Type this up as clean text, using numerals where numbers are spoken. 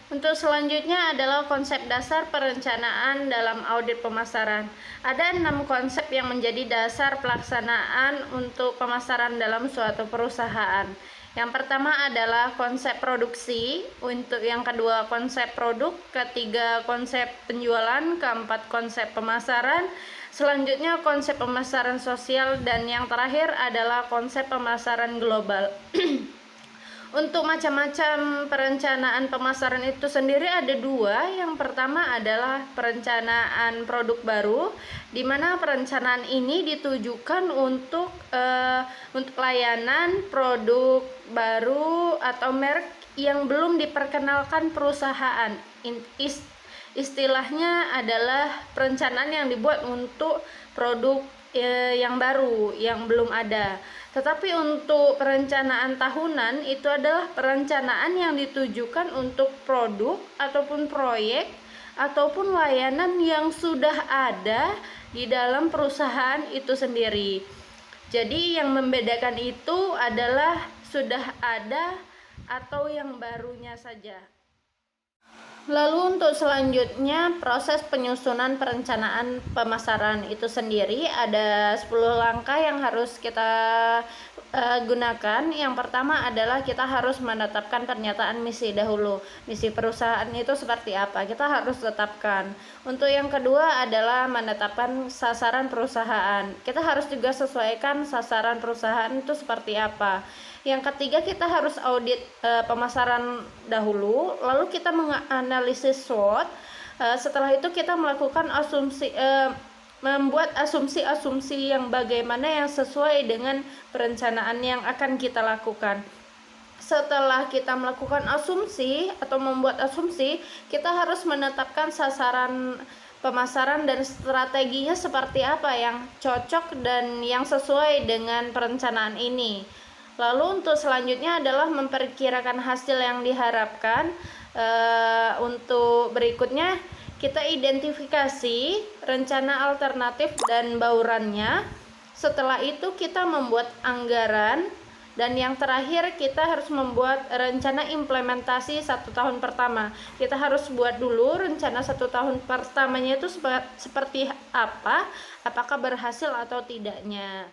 Untuk selanjutnya adalah konsep dasar perencanaan dalam audit pemasaran. Ada 6 konsep yang menjadi dasar pelaksanaan untuk pemasaran dalam suatu perusahaan. Yang pertama adalah konsep produksi, untuk yang kedua konsep produk, ketiga konsep penjualan, keempat konsep pemasaran, selanjutnya konsep pemasaran sosial, dan yang terakhir adalah konsep pemasaran global. Untuk macam-macam perencanaan pemasaran itu sendiri ada 2. Yang pertama adalah perencanaan produk baru, di mana perencanaan ini ditujukan untuk layanan produk baru atau merek yang belum diperkenalkan perusahaan. Istilahnya adalah perencanaan yang dibuat untuk produk yang baru, yang belum ada. Tetapi untuk perencanaan tahunan itu adalah perencanaan yang ditujukan untuk produk ataupun proyek ataupun layanan yang sudah ada di dalam perusahaan itu sendiri. Jadi yang membedakan itu adalah sudah ada atau yang barunya saja. Lalu untuk selanjutnya proses penyusunan perencanaan pemasaran itu sendiri ada 10 langkah yang harus kita gunakan. Yang pertama adalah kita harus menetapkan pernyataan misi dahulu. Misi perusahaan itu seperti apa? Kita harus tetapkan. Untuk yang kedua adalah menetapkan sasaran perusahaan. Kita harus juga sesuaikan sasaran perusahaan itu seperti apa. Yang ketiga, kita harus audit pemasaran dahulu, lalu kita menganalisis SWOT. Setelah itu kita melakukan membuat asumsi-asumsi yang bagaimana yang sesuai dengan perencanaan yang akan kita lakukan. Setelah kita melakukan asumsi atau membuat asumsi, kita harus menetapkan sasaran pemasaran dan strateginya seperti apa yang cocok dan yang sesuai dengan perencanaan ini. Lalu untuk selanjutnya adalah memperkirakan hasil yang diharapkan. Untuk berikutnya kita identifikasi rencana alternatif dan baurannya. Setelah itu kita membuat anggaran. Dan yang terakhir kita harus membuat rencana implementasi 1 tahun pertama. Kita harus buat dulu rencana 1 tahun pertamanya itu seperti apa, apakah berhasil atau tidaknya.